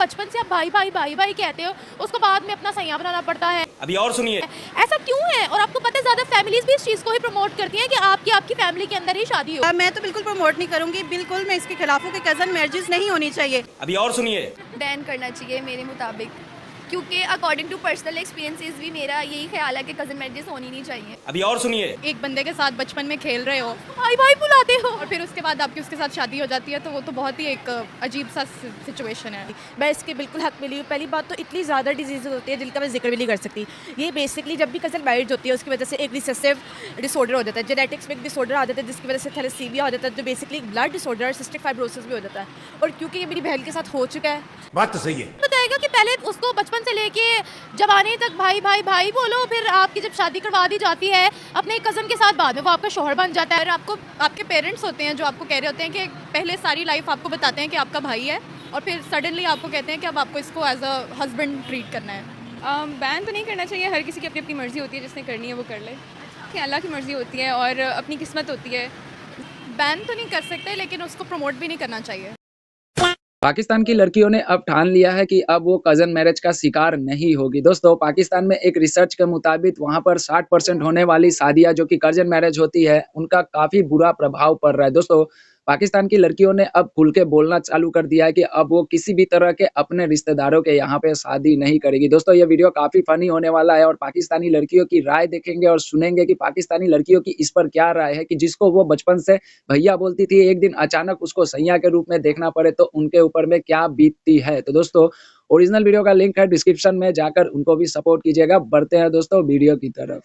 बचपन से आप भाई भाई भाई भाई कहते हो, उसको बाद में अपना सैया बनाना पड़ता है। अभी और सुनिए, ऐसा क्यों है? और आपको पता है ज्यादा फैमिलीज भी इस चीज को ही प्रमोट करती हैं कि आपकी फैमिली के अंदर ही शादी हो। मैं तो बिल्कुल प्रमोट नहीं करूंगी, बिल्कुल मैं इसके खिलाफ हूँ कि कज़न मैरिजेस नहीं होनी चाहिए। अभी और सुनिए, बैन करना चाहिए मेरे मुताबिक, क्योंकि अकॉर्डिंग टू पर्सनल एक्सपीरियंसेस भी मेरा यही ख्याल है कि कज़न मैरिजेस होनी नहीं चाहिए। अभी और सुनिए, एक बंदे के साथ बचपन में खेल रहे हो भाई भाई बुलाते हो और फिर उसके बाद आपकी उसके साथ शादी हो जाती है, तो वो तो बहुत ही एक अजीब सा सिचुएशन है। मैं इसके बिल्कुल हक मिली हूँ। पहली बात तो इतनी ज़्यादा डिजीज़ होती है जिनका मैं जिक्र भी नहीं कर सकती। ये बेसिकली जब भी कज़न मैरिज होती है उसकी वजह से एक रिसेसिव डिसऑर्डर हो जाता है, जेनेटिक्स में एक डिसऑर्डर आ जाता है जिसकी वजह से थैलेसीमिया हो जाता है, जो बेसिकली ब्लड डिसऑर्डर और सिस्टिक फाइब्रोसिस भी हो जाता है। और क्योंकि ये मेरी बहन के साथ हो चुका है, बात तो सही है। बताएगा कि पहले उसको बचपन से लेके जवानी तक भाई भाई भाई बोलो, फिर आपकी जब शादी करवा दी जाती है अपने कज़न के साथ, बाद में वो आपका शोहर बन जाता है। और आपको आपके पेरेंट्स होते हैं जो आपको कह रहे होते हैं कि पहले सारी लाइफ आपको बताते हैं कि आपका भाई है, और फिर सडनली आपको कहते हैं कि अब आपको इसको एज अ हस्बैंड ट्रीट करना है। बैन तो नहीं करना चाहिए, हर किसी की अपनी अपनी मर्ज़ी होती है, जिसने करनी है वो कर ले। कि अल्लाह की मर्ज़ी होती है और अपनी किस्मत होती है। बैन तो नहीं कर सकते, लेकिन उसको प्रमोट भी नहीं करना चाहिए। पाकिस्तान की लड़कियों ने अब ठान लिया है कि अब वो कज़न मैरिज का शिकार नहीं होगी। दोस्तों, पाकिस्तान में एक रिसर्च के मुताबिक वहाँ पर 60% होने वाली शादियाँ जो कि कज़न मैरिज होती है, उनका काफ़ी बुरा प्रभाव पड़ रहा है। दोस्तों, पाकिस्तान की लड़कियों ने अब खुल के बोलना चालू कर दिया है कि अब वो किसी भी तरह के अपने रिश्तेदारों के यहाँ पे शादी नहीं करेगी। दोस्तों, ये वीडियो काफ़ी फ़नी होने वाला है और पाकिस्तानी लड़कियों की राय देखेंगे और सुनेंगे कि पाकिस्तानी लड़कियों की इस पर क्या राय है कि जिसको वो बचपन से भैया बोलती थी, एक दिन अचानक उसको सैया के रूप में देखना पड़े तो उनके ऊपर में क्या बीतती है। तो दोस्तों, ओरिजिनल वीडियो का लिंक है डिस्क्रिप्शन में, जाकर उनको भी सपोर्ट कीजिएगा। बढ़ते हैं दोस्तों वीडियो की तरफ।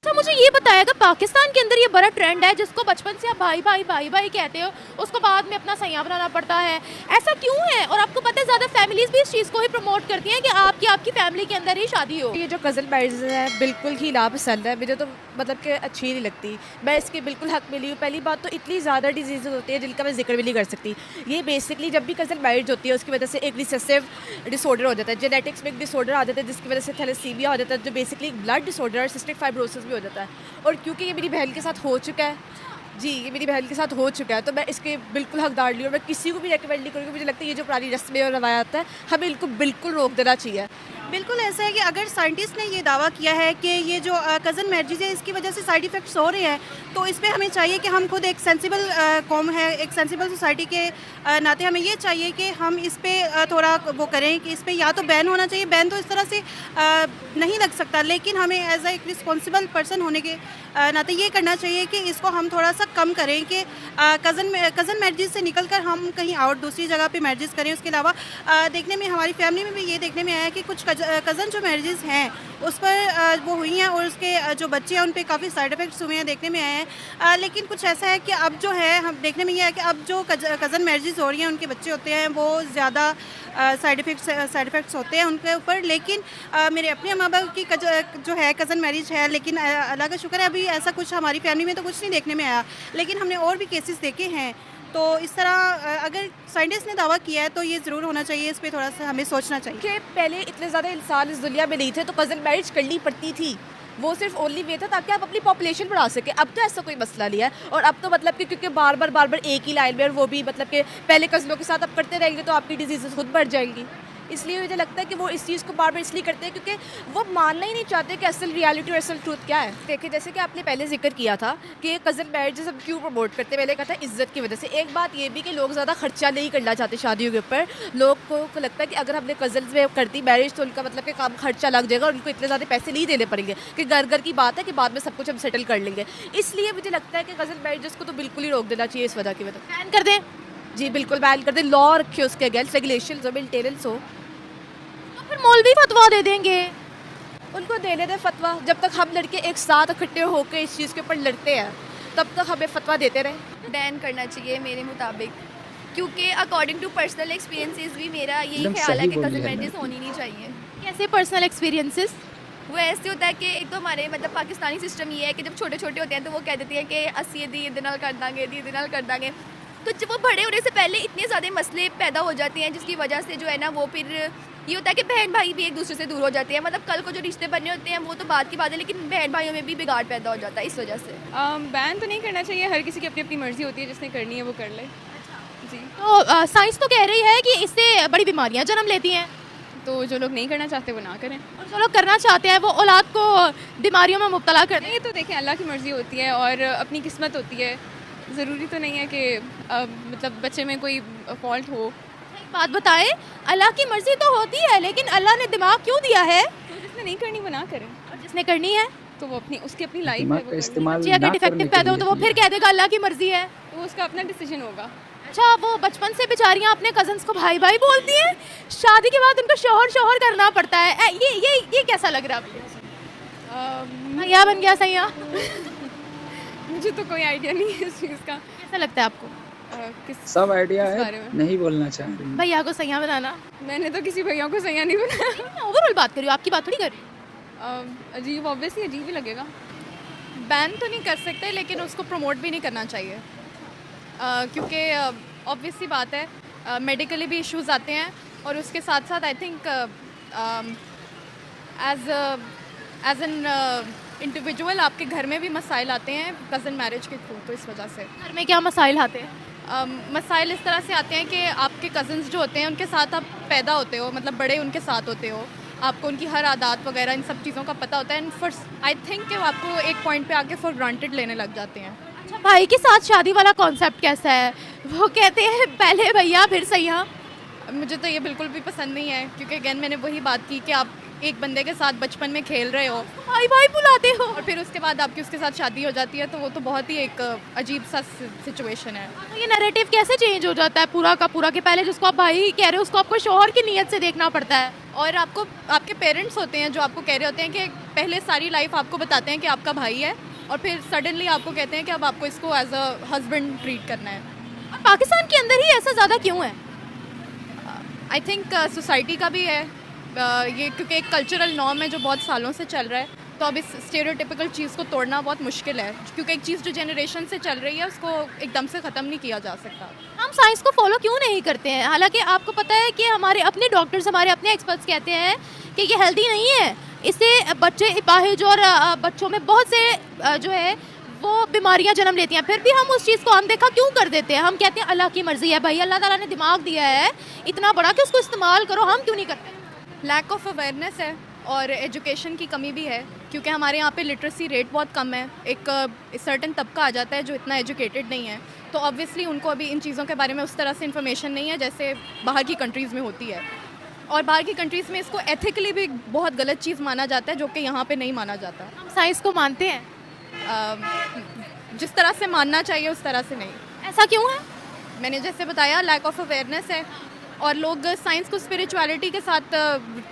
अच्छा, मुझे ये बताएगा, पाकिस्तान के अंदर ये बड़ा ट्रेंड है जिसको बचपन से आप भाई भाई भाई भाई कहते हो, उसको बाद में अपना सैया बनाना पड़ता है। ऐसा क्यों है? और आपको पता है ज्यादा फैमिलीज भी इस चीज को ही प्रमोट करती हैं कि आपकी फैमिली के अंदर ही शादी हो। ये जो कज़न मैरिज है बिल्कुल ही नापसंद है, मुझे तो मतलब कि अच्छी नहीं लगती। मैं इसके बिल्कुल हक मिली हूँ। पहली बात तो इतनी ज़्यादा डिजीज़ होती है जिनका मैं जिक्र भी नहीं कर सकती। ये बेसिकली जब भी कज़न मैरिज होती है उसकी वजह से एक रिसेसिव डिसऑर्डर हो जाता है, जेनेटिक्स में एक डिसऑर्डर आ जाता है जिसकी वजह से थैलेसीमिया हो जाता है, जो बेसिकली ब्लड डिसऑर्डर और सिस्टिक फाइब्रोसिस भी हो जाता है। और क्योंकि ये मेरी बहन के साथ हो चुका है, ये मेरी बहन के साथ हो चुका है, तो मैं इसके बिल्कुल हकदार नहीं हूँ। मैं किसी को भी रेकमेंड नहीं करूँगी। मुझे लगता है ये जो पुरानी रस्में और रवायात है, हमें इनको बिल्कुल रोक देना चाहिए। बिल्कुल ऐसा है कि अगर साइंटिस्ट ने ये दावा किया है कि ये जो कज़न मैरिजेज है इसकी वजह से साइड इफ़ेक्ट्स हो रहे हैं, तो इस पे हमें चाहिए कि हम खुद एक सेंसिबल कौम है, एक सेंसिबल सोसाइटी के नाते हमें ये चाहिए कि हम इस पे थोड़ा वो करें कि इस पे या तो बैन होना चाहिए। बैन तो इस तरह से नहीं लग सकता, लेकिन हमें एज एक रिस्पॉन्सिबल पर्सन होने के नाते ये करना चाहिए कि इसको हम थोड़ा सा कम करें कि कज़न मैरिजेज से निकल कर हम कहीं और दूसरी जगह पे मैरिजेस करें। उसके अलावा देखने में हमारी फैमिली में भी ये देखने में आया है कि कुछ कज़न जो मैरिजेस हैं उस पर वो हुई हैं और उसके जो बच्चे हैं उन पे काफ़ी साइड इफ़ेक्ट्स हुए हैं, देखने में आए हैं। लेकिन कुछ ऐसा है कि अब जो है हम देखने में ये है कि अब जो कज़न मैरिजेस हो रही हैं उनके बच्चे होते हैं वो ज़्यादा साइड इफ़ेक्ट्स होते हैं उनके ऊपर। लेकिन मेरे अपने माँ बाप की जो है कज़न मैरिज है, लेकिन अल्लाह का शुक्र है अभी ऐसा कुछ हमारी फैमिली में तो कुछ नहीं देखने में आया, लेकिन हमने और भी केसेस देखे हैं। तो इस तरह अगर साइंटिस्ट ने दावा किया है तो ये ज़रूर होना चाहिए, इस पर थोड़ा सा हमें सोचना चाहिए। कि पहले इतने ज़्यादा इंसान इस दुनिया में नहीं थे तो कज़न मैरिज करनी पड़ती थी। वो सिर्फ ओनली वे था ताकि आप अपनी पॉपुलेशन बढ़ा सके। अब तो ऐसा कोई मसला नहीं है। और अब तो मतलब कि क्योंकि बार बार एक ही लाइन में, और वो भी मतलब कि पहले कज़नों के साथ अब करते रहेंगे तो आपकी डिजीज़ खुद बढ़ जाएंगी। इसलिए मुझे लगता है कि वो इस चीज़ को बार इसलिए करते हैं क्योंकि वो मानना ही नहीं चाहते कि असल रियलिटी और असल ट्रूथ क्या है। देखिए, जैसे कि आपने पहले जिक्र किया था कि कज़न मैरिजेस हम क्यों प्रमोट करते हैं, मैंने कहा था इज़्ज़त की वजह से। एक बात ये भी कि लोग ज़्यादा खर्चा नहीं करना चाहते शादियों के ऊपर। लोग को लगता है कि अगर हमने कज़न्स में करती मैरिज तो उनका मतलब कि काम खर्चा लग जाएगा और उनको इतने ज़्यादा पैसे नहीं देने पड़ेंगे कि घर की बात है कि बाद में सब कुछ हम सेटल कर लेंगे। इसलिए मुझे लगता है कि कज़न मैरिजेस को तो बिल्कुल ही रोक देना चाहिए इस वजह की वजह। बैन कर दें? जी बिल्कुल बैन कर दें। लॉ रखे उसके अगेंस्ट, रेगुलेशन हो, मेंटेनेंस हो। फिर मौलवी फतवा दे देंगे। उनको देने दें फतवा। जब तक हम लड़के एक साथ इकट्ठे होकर इस चीज़ के ऊपर लड़ते हैं तब तक हमें फतवा देते रहे। बैन करना चाहिए मेरे मुताबिक, क्योंकि अकॉर्डिंग टू पर्सनल एक्सपीरियंसेस भी मेरा यही ख्याल है कि कज़न मैरिजेस होनी नहीं चाहिए। कैसे पर्सनल एक्सपीरियंसेस? वो ऐसे होता है कि एक तो हमारे मतलब पाकिस्तानी सिस्टम ये है कि जब छोटे छोटे होते हैं तो वो कह देती हैं कि असी दी दिनाल कर दांगे, दी दिनाल कर दांगे। तो जब वो बड़े होने से पहले इतने ज़्यादा मसले पैदा हो जाते हैं जिसकी वजह से जो है ना वो फिर ये होता है कि बहन भाई भी एक दूसरे से दूर हो जाते हैं। मतलब कल को जो रिश्ते बनने होते हैं वो तो बात की बात है, लेकिन बहन भाइयों में भी बिगाड़ पैदा हो जाता है इस वजह से। बैन तो नहीं करना चाहिए, हर किसी की अपनी अपनी मर्ज़ी होती है, जिसने करनी है वो कर ले। जी। तो साइंस तो कह रही है कि इससे बड़ी बीमारियां जन्म लेती हैं, तो जो लोग नहीं करना चाहते वो ना करें। और जो लोग करना चाहते हैं वो औलाद को बीमारियों में मुब्तला कर दें। ये तो देखें अल्लाह की मर्ज़ी होती है और अपनी किस्मत होती है। ज़रूरी तो नहीं है कि मतलब बच्चे में कोई फॉल्ट हो। एक बात बताएं, अल्लाह की मर्जी तो होती है, लेकिन अल्लाह ने दिमाग क्यों दिया है? तो जिसने नहीं करनी वो ना करे, और जिसने करनी है तो वो अपनी अपनी लाइफ है दिमाग वो का कर ले। इस्तेमाल जी, ना अगर करने डिफेक्टिव के पैदा हो लिए तो वो फिर कह देगा अल्लाह की मर्जी है। तो उसका अपना डिसीजन होगा। अच्छा, वो बचपन से बेचारियां अपने कजन्स को भाई भाई बोलती हैं, शादी के बाद उनको शोहर शोहर करना पड़ता है। ये कैसा लग रहा है आपको? भैया बन गया सैया, मुझे तो कोई आइडिया नहीं है इस चीज़ का। कैसा लगता है आपको? किस सब आइडिया किस है, बारे में? नहीं बोलना चाह रही। भैया को सैया बनाना? मैंने तो किसी भैया को सैया नहीं बनाया। मैं ओवरऑल बात कर रही हूँ, आपकी बात थोड़ी कर रही हूँ। अजीब, ऑब्वियसली अजीब ही लगेगा। बैन तो नहीं कर सकते, लेकिन उसको प्रमोट भी नहीं करना चाहिए, क्योंकि ऑब्वियस सी बात है मेडिकली भी इश्यूज आते हैं, और उसके साथ साथ I think as an individual आपके घर में भी मसाइल आते हैं कज़न मैरिज के थ्रू। तो इस वजह से घर में क्या मसाइल आते हैं? मसाइल इस तरह से आते हैं कि आपके कज़न्स जो होते हैं उनके साथ आप पैदा होते हो, मतलब बड़े उनके साथ होते हो, आपको उनकी हर आदत वगैरह इन सब चीज़ों का पता होता है, एंड फॉर आई थिंक कि वो आपको एक पॉइंट पे आके फॉर ग्रांटेड लेने लग जाते हैं। अच्छा, भाई के साथ शादी वाला कॉन्सेप्ट कैसा है? वो कहते हैं पहले भैया फिर सैया। मुझे तो ये बिल्कुल भी पसंद नहीं है, क्योंकि अगेन मैंने वही बात की कि आप एक बंदे के साथ बचपन में खेल रहे हो भाई भाई बुलाते हो, और फिर उसके बाद आपकी उसके साथ शादी हो जाती है, तो वो तो बहुत ही एक अजीब सा सिचुएशन है। तो ये नैरेटिव कैसे चेंज हो जाता है पूरा का पूरा, कि पहले जिसको आप भाई कह रहे हो उसको आपको शोहर की नीयत से देखना पड़ता है? और आपको आपके पेरेंट्स होते हैं जो आपको कह रहे होते हैं कि पहले सारी लाइफ आपको बताते हैं कि आपका भाई है, और फिर सडनली आपको कहते हैं कि अब आपको इसको एज अ हस्बैंड ट्रीट करना है। और पाकिस्तान के अंदर ही ऐसा ज़्यादा क्यों है? आई थिंक सोसाइटी का भी है, ये क्योंकि एक कल्चरल नॉर्म है जो बहुत सालों से चल रहा है, तो अब इस स्टेरियोटिपिकल चीज़ को तोड़ना बहुत मुश्किल है, क्योंकि एक चीज़ जो जनरेशन से चल रही है उसको एकदम से ख़त्म नहीं किया जा सकता। हम साइंस को फॉलो क्यों नहीं करते हैं? हालांकि आपको पता है कि हमारे अपने डॉक्टर्स, हमारे अपने एक्सपर्ट्स कहते हैं कि ये हेल्दी नहीं है, इससे बच्चे अपाहिज और बच्चों में बहुत से जो है वो बीमारियां जन्म लेती हैं। फिर भी हम उस चीज़ को अनदेखा क्यों कर देते हैं? हम कहते हैं अल्लाह की मर्ज़ी है, भाई अल्लाह ताला ने दिमाग दिया है इतना बड़ा कि उसको इस्तेमाल करो, हम क्यों नहीं करते? लैक ऑफ अवेयरनेस है और एजुकेशन की कमी भी है, क्योंकि हमारे यहाँ पे लिटरेसी रेट बहुत कम है। एक सर्टन तबका आ जाता है जो इतना एजुकेटेड नहीं है, तो ऑब्वियसली उनको अभी इन चीज़ों के बारे में उस तरह से इन्फॉर्मेशन नहीं है जैसे बाहर की कंट्रीज़ में होती है, और बाहर की कंट्रीज़ में इसको एथिकली भी बहुत गलत चीज़ माना जाता है, जो कि यहाँ पे नहीं माना जाता। हम साइंस को मानते हैं, जिस तरह से मानना चाहिए उस तरह से नहीं। ऐसा क्यों है? मैंने जैसे बताया, लैक ऑफ अवेयरनेस है, और लोग साइंस को स्पिरिचुअलिटी के साथ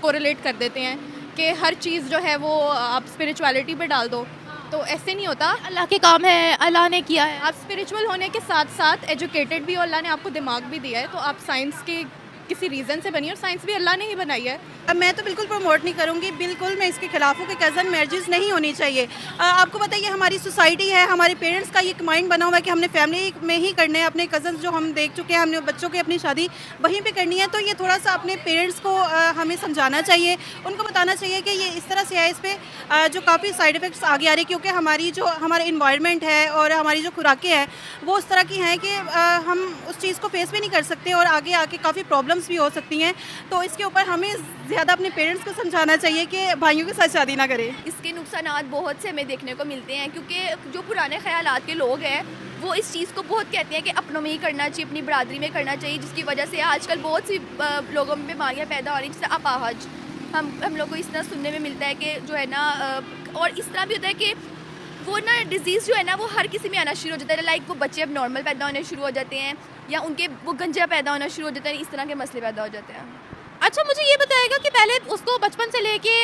कोरिलेट कर देते हैं कि हर चीज़ जो है वो आप स्पिरिचुअलिटी पे डाल दो, तो ऐसे नहीं होता। अल्लाह के काम है, अल्लाह ने किया है। आप स्पिरिचुअल होने के साथ साथ एजुकेटेड भी हो, अल्लाह ने आपको दिमाग भी दिया है, तो आप साइंस के किसी रीज़न से बनी, और साइंस भी अल्लाह ने ही बनाई है। अब मैं तो बिल्कुल प्रमोट नहीं करूँगी, बिल्कुल मैं इसके खिलाफ हूँ कि कज़न मैरिजेस नहीं होनी चाहिए। आपको पता है ये हमारी सोसाइटी है, हमारे पेरेंट्स का एक माइंड बना हुआ है कि हमने फैमिली में ही करने हैं, अपने कज़न्स जो हम देख चुके हैं, हमने बच्चों की अपनी शादी वहीं पे करनी है। तो ये थोड़ा सा अपने पेरेंट्स को हमें समझाना चाहिए, उनको बताना चाहिए कि ये इस तरह से है, इस पर जो काफ़ी साइड इफ़ेक्ट्स आगे आ रही, क्योंकि हमारी जो हमारा इन्वायरमेंट है और हमारी जो खुराकें हैं वो उस तरह की हैं कि हम उस चीज़ को फेस भी नहीं कर सकते, और आगे आके काफ़ी प्रॉब्लम्स भी हो सकती हैं। तो इसके ऊपर हमें ज़्यादा अपने पेरेंट्स को समझाना चाहिए कि भाइयों के साथ शादी ना करें। इसके नुकसानात बहुत से हमें देखने को मिलते हैं, क्योंकि जो पुराने ख्यालात के लोग हैं वो इस चीज़ को बहुत कहते हैं कि अपनों में ही करना चाहिए, अपनी बरादरी में करना चाहिए, जिसकी वजह से आजकल बहुत सी लोगों में बीमारियां पैदा हो रही हैं, जैसे अपाहज। हम लोग को इस तरह सुनने में मिलता है कि जो है ना, और इस तरह भी होता है कि वो ना डिजीज़ जो है ना वो हर किसी में आना शुरू हो जाता है, लाइक वो बच्चे अब नॉर्मल पैदा होने शुरू हो जाते हैं, या उनके वो गंजा पैदा होना शुरू हो जाता है, इस तरह के मसले पैदा हो जाते हैं। अच्छा, मुझे ये बताएगा कि पहले उसको बचपन से लेके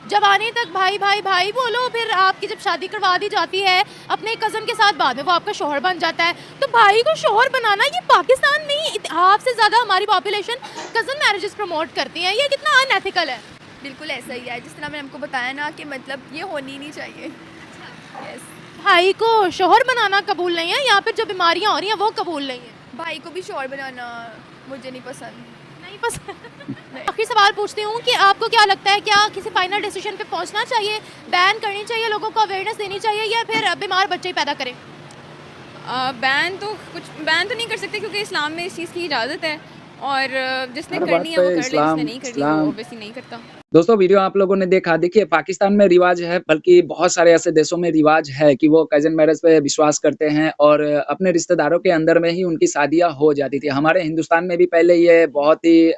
जवानी तक भाई भाई भाई बोलो, फिर आपकी जब शादी करवा दी जाती है अपने कज़न के साथ, बाद में वो आपका शोहर बन जाता है, तो भाई को शोहर बनाना, ये पाकिस्तान में ही हाफ से ज़्यादा हमारी पॉपुलेशन कज़न मैरिजेस प्रमोट करती है, ये कितना अनएथिकल है? बिल्कुल ऐसा ही है, जिस तरह मैंने आपको बताया ना कि मतलब ये होनी नहीं चाहिए। यस, भाई को शोहर बनाना कबूल नहीं है, या फिर जो बीमारियाँ हो रही हैं वो कबूल नहीं है? भाई को भी शोहर बनाना मुझे नहीं पसंद। नहीं पसंद। आखिरी सवाल पूछती हूँ कि आपको क्या लगता है, क्या किसी फाइनल डिसीजन पे पहुँचना चाहिए, बैन करनी चाहिए, लोगों को अवेयरनेस देनी चाहिए, या फिर बीमार बच्चे ही पैदा करें? बैन तो नहीं कर सकते क्योंकि इस्लाम में इस चीज़ की इजाज़त है, और जिसने हर बात करनी है वो पे कर ले, इस्लाम जिसने नहीं करनी वो इस्लाम ऑब्वियसली नहीं करता। दोस्तों वीडियो आप लोगों ने देखा। देखिए पाकिस्तान में रिवाज है, बल्कि बहुत सारे ऐसे देशों में रिवाज है कि वो कज़न मैरेज पे विश्वास करते हैं और अपने रिश्तेदारों के अंदर में ही उनकी शादियाँ हो जाती थी। हमारे हिंदुस्तान में भी पहले ये बहुत ही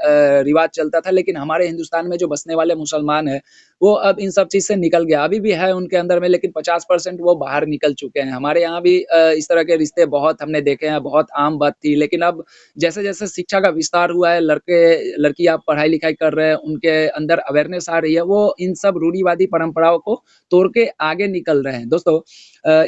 रिवाज चलता था, लेकिन हमारे हिंदुस्तान में जो बसने वाले मुसलमान हैं, वो अब इन सब चीज़ से निकल गया। अभी भी है उनके अंदर में, लेकिन 50% वो बाहर निकल चुके हैं। हमारे यहाँ भी इस तरह के रिश्ते बहुत हमने देखे हैं, बहुत आम बात थी। लेकिन अब जैसे-जैसे शिक्षा का विस्तार हुआ है, लड़कियाँ पढ़ाई-लिखाई कर रहे हैं, उनके अंदर अवेयरनेस आ रही है, वो इन सब रूढ़िवादी परंपराओं को तोड़ के आगे निकल रहे हैं। दोस्तों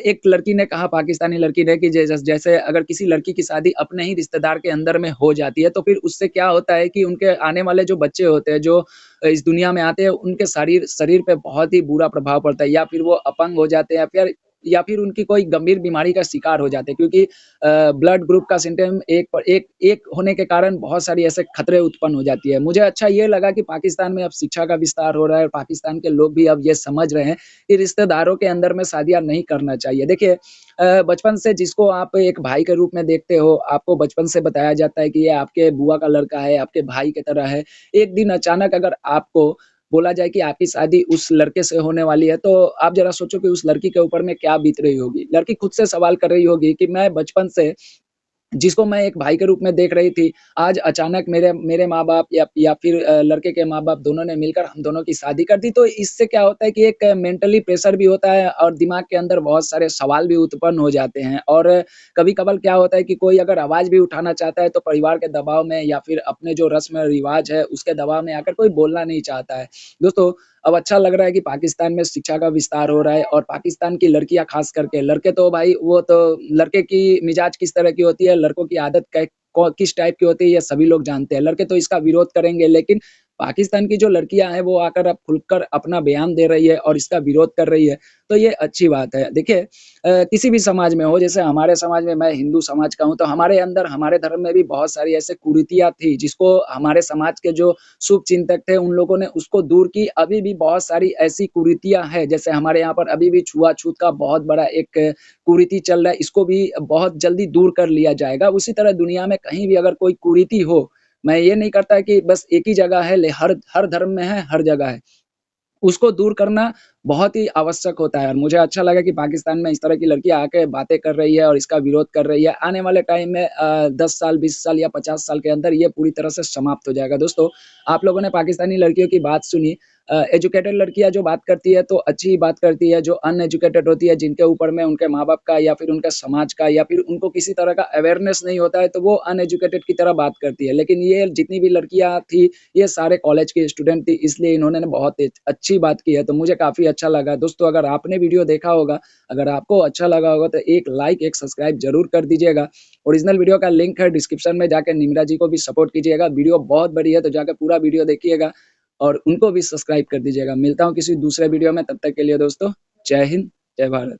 एक लड़की ने कहा, पाकिस्तानी लड़की ने, कि जैसे अगर किसी लड़की की शादी अपने ही रिश्तेदार के अंदर में हो जाती है, तो फिर उससे क्या होता है कि उनके आने वाले जो बच्चे होते हैं, जो इस दुनिया में आते हैं, उनके शरीर पे बहुत ही बुरा प्रभाव पड़ता है, या फिर वो अपंग हो जाते हैं, या फिर उनकी कोई गंभीर बीमारी का शिकार हो जाते हैं, क्योंकि ब्लड ग्रुप का सिम्पटम एक होने के कारण बहुत सारी ऐसे खतरे उत्पन्न हो जाती है। मुझे अच्छा ये लगा कि पाकिस्तान में अब शिक्षा का विस्तार हो रहा है और पाकिस्तान के लोग भी अब ये समझ रहे हैं कि रिश्तेदारों के अंदर में शादियाँ नहीं करना चाहिए। देखिए बचपन से जिसको आप एक भाई के रूप में देखते हो, आपको बचपन से बताया जाता है कि ये आपके बुआ का लड़का है, आपके भाई की तरह है। एक दिन अचानक अगर आपको बोला जाए कि आपकी शादी उस लड़के से होने वाली है, तो आप ज़रा सोचो कि उस लड़की के ऊपर में क्या बीत रही होगी। लड़की खुद से सवाल कर रही होगी कि मैं बचपन से जिसको मैं एक भाई के रूप में देख रही थी, आज अचानक मेरे मेरे माँ-बाप या फिर लड़के के माँ-बाप दोनों ने मिलकर हम दोनों की शादी कर दी। तो इससे क्या होता है कि एक मेंटली प्रेशर भी होता है और दिमाग के अंदर बहुत सारे सवाल भी उत्पन्न हो जाते हैं। और कभी-कभार क्या होता है कि कोई अगर आवाज़ भी उठाना चाहता है, तो परिवार के दबाव में या फिर अपने जो रस्म-रिवाज है, उसके दबाव में आकर कोई बोलना नहीं चाहता है। दोस्तों अब अच्छा लग रहा है कि पाकिस्तान में शिक्षा का विस्तार हो रहा है और पाकिस्तान की लड़कियाँ ख़ास करके, लड़के तो भाई वो तो लड़के की मिजाज किस तरह की होती है, लड़कों की आदत कै कौ किस टाइप की होती है, ये सभी लोग जानते हैं। लड़के तो इसका विरोध करेंगे, लेकिन पाकिस्तान की जो लड़कियाँ हैं, वो आकर अब खुलकर अपना बयान दे रही है और इसका विरोध कर रही है, तो ये अच्छी बात है। देखिए किसी भी समाज में हो, जैसे हमारे समाज में, मैं हिंदू समाज का हूँ, तो हमारे अंदर, हमारे धर्म में भी बहुत सारी ऐसे कुरीतियाँ थी, जिसको हमारे समाज के जो शुभचिंतक थे, उन लोगों ने उसको दूर की। अभी भी बहुत सारी ऐसी कुरीतियाँ हैं, जैसे हमारे यहाँ पर अभी भी छुआ-छूत का बहुत बड़ा एक कुरीति चल रहा है, इसको भी बहुत जल्दी दूर कर लिया जाएगा। उसी तरह दुनिया में कहीं भी अगर कोई कुरीति हो, मैं ये नहीं करता कि बस एक ही जगह है, हर हर धर्म में है, हर जगह है। उसको दूर करना बहुत ही आवश्यक होता है और मुझे अच्छा लगा कि पाकिस्तान में इस तरह की लड़कियाँ आके बातें कर रही है और इसका विरोध कर रही है। आने वाले टाइम में 10 साल, 20 साल या 50 साल के अंदर ये पूरी तरह से समाप्त हो जाएगा। दोस्तों, आप लोगों ने पाकिस्तानी लड़कियों की बात सुनी। एजुकेटेड लड़कियाँ जो बात करती है तो अच्छी ही बात करती है, जो अनएजुकेटेड होती है, जिनके ऊपर में उनके माँ-बाप का या फिर उनके समाज का या फिर उनको किसी तरह का अवेयरनेस नहीं होता है, तो वो अनएजुकेटेड की तरह बात करती है। लेकिन ये जितनी भी लड़कियाँ थी, ये सारे कॉलेज की स्टूडेंट थी, इसलिए इन्होंने ना बहुत अच्छी बात की है, तो मुझे काफ़ी अच्छा लगा। दोस्तों अगर आपने वीडियो देखा होगा, अगर आपको अच्छा लगा होगा तो एक लाइक, एक सब्सक्राइब ज़रूर कर दीजिएगा। ओरिजिनल वीडियो का लिंक है डिस्क्रिप्शन में, जाके निम्रा जी को भी सपोर्ट कीजिएगा। वीडियो बहुत बड़ी है, तो जाके पूरा वीडियो देखिएगा और उनको भी सब्सक्राइब कर दीजिएगा। मिलता हूँ किसी दूसरे वीडियो में, तब तक के लिए दोस्तों जय हिंद, जय भारत।